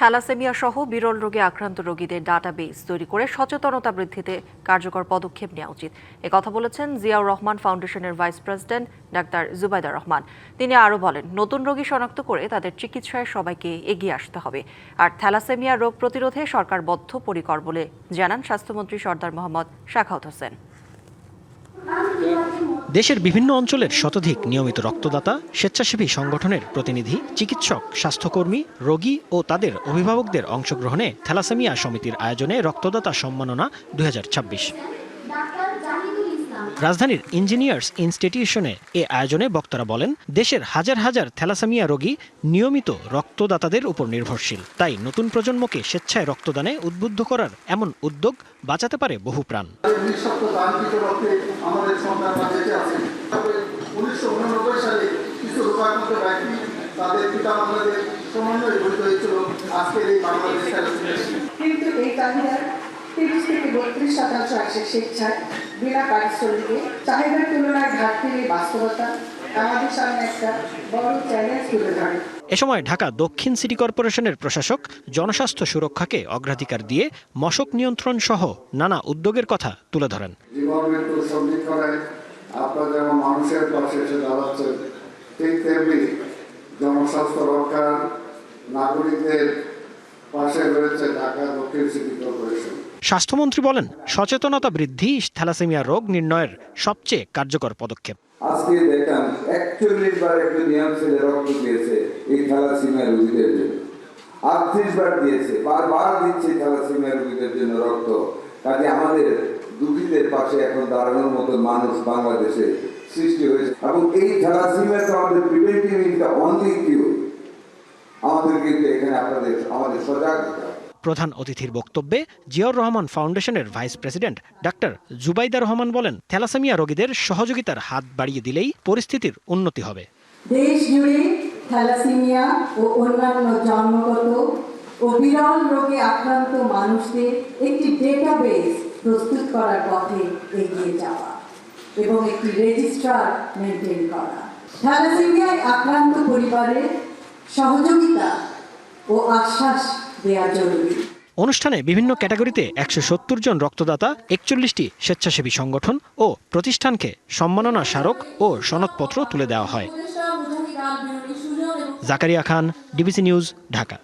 Thalassaemia সহ বিরল রোগে আক্রান্ত রোগীদের ডাটাবেস তৈরি করে সচেতনতা বৃদ্ধিতে কার্যকর পদক্ষেপ নেওয়া উচিত কথা বলেছেন জিয়াউর রহমান ফাউন্ডেশনের ভাইস প্রেসিডেন্ট ডাক্তার জুবাইদা রহমান। তিনি আরও বলেন, নতুন রোগী শনাক্ত করে তাদের চিকিৎসায় সবাইকে এগিয়ে আসতে হবে। আর থ্যালাসেমিয়া রোগ প্রতিরোধে সরকার বদ্ধপরিকর বলে জানান স্বাস্থ্যমন্ত্রী সরদার মোহাম্মদ শাখাওয়াত হোসেন। দেশের বিভিন্ন অঞ্চলের শতাধিক নিয়মিত রক্তদাতা, স্বেচ্ছাসেবী সংগঠনের প্রতিনিধি, চিকিৎসক, স্বাস্থ্যকর্মী, রোগী ও তাদের অভিভাবকদের অংশগ্রহণে থ্যালাসেমিয়া সমিতির আয়োজনে রক্তদাতা সম্মাননা 2026। রাজধানীর ইঞ্জিনিয়ার্স ইনস্টিটিউশনে এ আয়োজনে বক্তারা বলেন, দেশের হাজার হাজার থ্যালাসেমিয়া রোগী নিয়মিত রক্তদাতাদের উপর নির্ভরশীল। তাই নতুন প্রজন্মকে স্বেচ্ছায় রক্তদানে উদ্বুদ্ধ করার এমন উদ্যোগ বাঁচাতে পারে বহু প্রাণ। কিন্তু এই চাহিদার 30 থেকে 32% আসে স্বেচ্ছায় বিনা পারিশ্রমিকে। চাহিদার তুলনায় ঘাটতির এই বাস্তবতা আমাদের সামনে একটা বড় চ্যালেঞ্জ তুলে ধরে। এ সময় ঢাকা দক্ষিণ সিটি কর্পোরেশনের প্রশাসক জনস্বাস্থ্য সুরক্ষাকে অগ্রাধিকার দিয়ে মশক নিয়ন্ত্রণ সহ নানা উদ্যোগের কথা তুলে ধরেন। জীবন মৃত্যু সন্ধিক্ষণে আপনারা যেমন মানুষের পাশে এসে দাঁড়াচ্ছেন, ঠিক তেমনি জনস্বাস্থ্য রক্ষার নাগরিকদের পাশে রয়েছে ঢাকা দক্ষিণ সিটি কর্পোরেশন। স্বাস্থ্যমন্ত্রী বলেন, সচেতনতা বৃদ্ধি থ্যালাসেমিয়া রোগ নির্ণয়ের সবচেয়ে কার্যকর পদক্ষেপ। আজকে দেখলাম 41 বার একজন নিয়ম ছেলে রক্ত দিয়েছে এই থ্যালাসেমিয়া রোগীদের জন্য, 38 বার দিয়েছে, বারবার দিচ্ছে থ্যালাসেমিয়া রোগীদের জন্য রক্ত। কাজে আমাদের দুঃখীদের পাশে এখন দাঁড়ানোর মতো মানুষ বাংলাদেশে সৃষ্টি হয়েছে এবং এই থ্যালাসেমিয়া তো আমাদের প্রিভেন্টিভ ইজ দ্য অনলি কিউর। আমাদের কিন্তু এখানে আমাদের সজাগ হতে হবে। প্রধান অতিথির বক্তব্যে জিয়াউর রহমান ফাউন্ডেশনের ভাইস প্রেসিডেন্ট ডাক্তার জুবাইদা রহমান বলেন, থ্যালাসেমিয়া রোগীদের সহযোগিতার হাত বাড়িয়ে দিলেই পরিস্থিতির উন্নতি হবে। দেশ জুড়ে থ্যালাসেমিয়া ও অন্যান্য জন্মগত ও বিরল রোগে আক্রান্ত মানুষদের একটি ডেটাবেস প্রস্তুত করার পথে এগিয়ে যাওয়া এবং একটি রেজিস্ট্রার মেনটেন করা। থ্যালাসেমিয়ায় আক্রান্ত পরিবারের সহযোগিতা ও আশ্বাস দেওয়া জরুরি। অনুষ্ঠানে বিভিন্ন ক্যাটাগরিতে 170 জন রক্তদাতা, 41টি স্বেচ্ছাসেবী সংগঠন ও প্রতিষ্ঠানকে সম্মাননা স্মারক ও সনদপত্র তুলে দেওয়া হয়। জাকারিয়া খান, ডিবিসি নিউজ, ঢাকা।